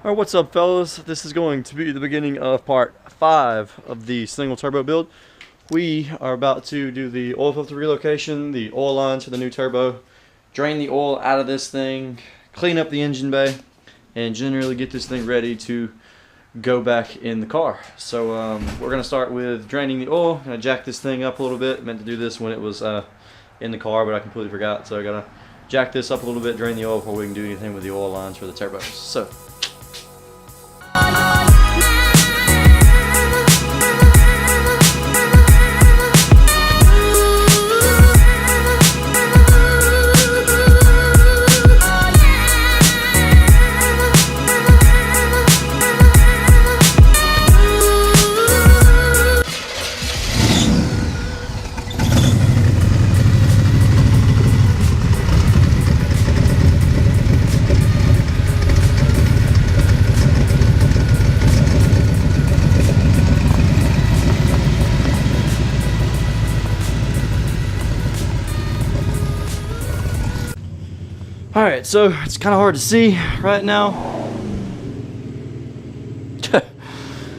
Alright, what's up fellas? This is going to be the beginning of part 5 of the single turbo build. We are about to do the oil filter relocation, the oil lines for the new turbo, drain the oil out of this thing, clean up the engine bay, and generally get this thing ready to go back in the car. So we're going to start with draining the oil. I'm going to jack this thing up a little bit. I meant to do this when it was in the car, but I completely forgot. So I got to jack this up a little bit, drain the oil before we can do anything with the oil lines for the turbos. So alright, so it's kind of hard to see right now.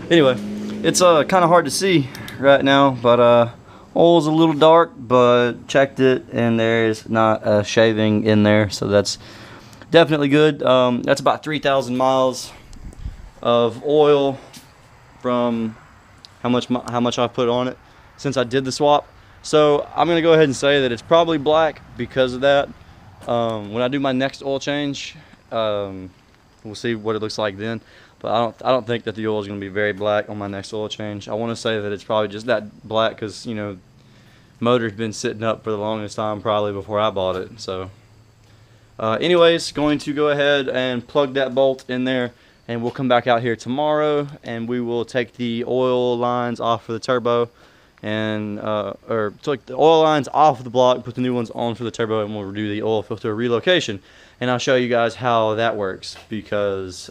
Anyway, it's kind of hard to see right now, but oil's a little dark, but checked it and there's not a shaving in there, so that's definitely good. That's about 3,000 miles of oil from how much I put on it since I did the swap. So I'm gonna go ahead and say that it's probably black because of that. When I do my next oil change, we'll see what it looks like then. But I don't think that the oil is going to be very black on my next oil change. I want to say that it's probably just that black because, you know, motor's been sitting up for the longest time probably before I bought it. So anyways, going to go ahead and plug that bolt in there, and we'll come back out here tomorrow and we will take the oil lines off for the turbo and or take the oil lines off the block, put the new ones on for the turbo, and we'll do the oil filter relocation. And I'll show you guys how that works, because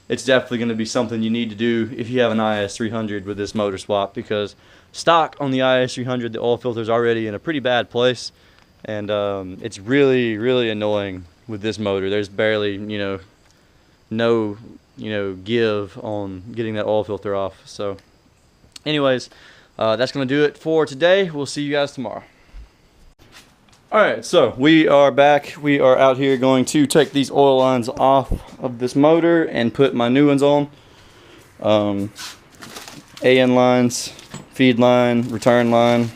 it's definitely going to be something you need to do if you have an IS300 with this motor swap, because stock on the IS300, the oil filter is already in a pretty bad place, and it's really annoying with this motor. There's barely, no give on getting that oil filter off. So anyways, that's going to do it for today. We'll see you guys tomorrow. Alright, so we are back. We are out here going to take these oil lines off of this motor and put my new ones on. AN lines, feed line, return line.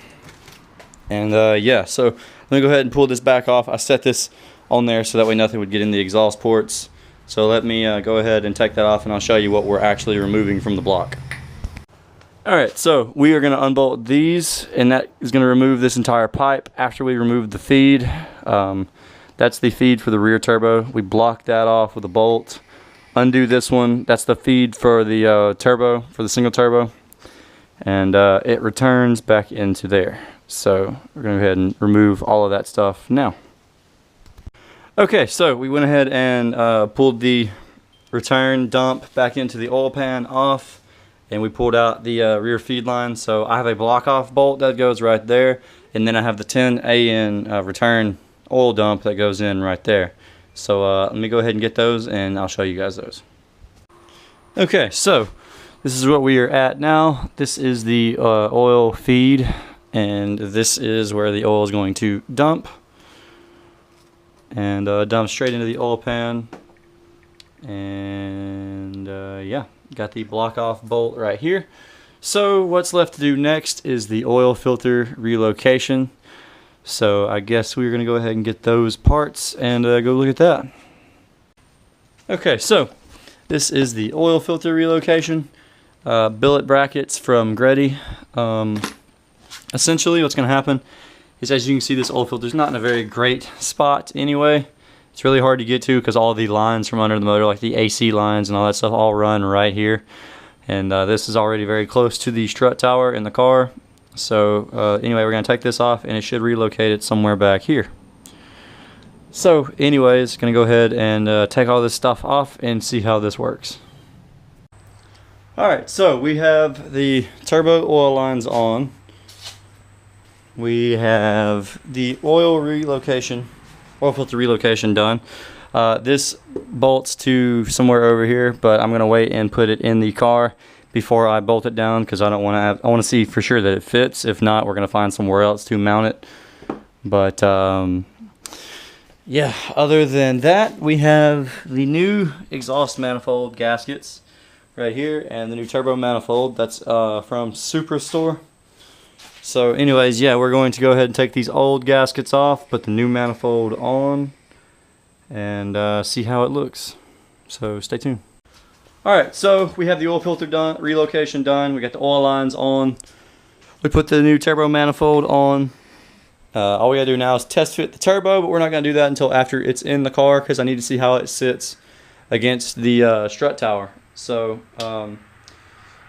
And yeah, so let me go ahead and pull this back off. I set this on there so that way nothing would get in the exhaust ports. So let me go ahead and take that off, and I'll show you what we're actually removing from the block. Alright, so we are going to unbolt these, and that is going to remove this entire pipe after we remove the feed. That's the feed for the rear turbo. We block that off with a bolt. Undo this one. That's the feed for the turbo, for the single turbo. And it returns back into there. So we're going to go ahead and remove all of that stuff now. Okay, so we went ahead and pulled the return dump back into the oil pan off. And we pulled out the rear feed line. So I have a block off bolt that goes right there, and then I have the 10 AN return oil dump that goes in right there. So let me go ahead and get those, and I'll show you guys those. Okay, so this is what we are at now. This is the oil feed, and this is where the oil is going to dump, and dump straight into the oil pan. And yeah, got the block off bolt right here. So what's left to do next is the oil filter relocation. So I guess we're gonna go ahead and get those parts and go look at that. Okay, so this is the oil filter relocation. Billet brackets from Greddy. Essentially what's gonna happen is, as you can see, this oil filter is not in a very great spot anyway. It's really hard to get to because all the lines from under the motor, like the AC lines and all that stuff, all run right here. And this is already very close to the strut tower in the car. So anyway, we're going to take this off, and it should relocate it somewhere back here. So anyways, going to go ahead and take all this stuff off and see how this works. Alright, so we have the turbo oil lines on. We have the oil filter relocation done. This bolts to somewhere over here, but I'm gonna wait and put it in the car before I bolt it down, because I don't want to have, I want to see for sure that it fits. If not, we're gonna find somewhere else to mount it. But yeah, other than that, we have the new exhaust manifold gaskets right here, and the new turbo manifold. That's from Superstore. So anyways, yeah, we're going to go ahead and take these old gaskets off, put the new manifold on, and see how it looks. So stay tuned. Alright, so we have the oil filter done, relocation done. We got the oil lines on. We put the new turbo manifold on. All we gotta do now is test fit the turbo, but we're not gonna do that until after it's in the car, because I need to see how it sits against the strut tower. So the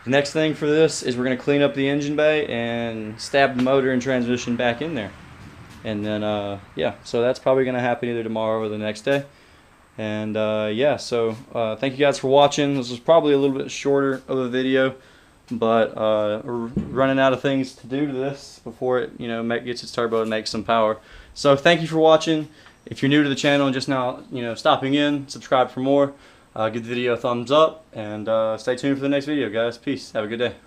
next thing for this is we're gonna clean up the engine bay and stab the motor and transmission back in there. And then yeah, so that's probably gonna happen either tomorrow or the next day. And yeah, so thank you guys for watching. This was probably a little bit shorter of a video, but we're running out of things to do to this before it, you know, gets its turbo and makes some power. So thank you for watching. If you're new to the channel and just now, you know, stopping in, subscribe for more. Give the video a thumbs up, and stay tuned for the next video, guys. Peace. Have a good day.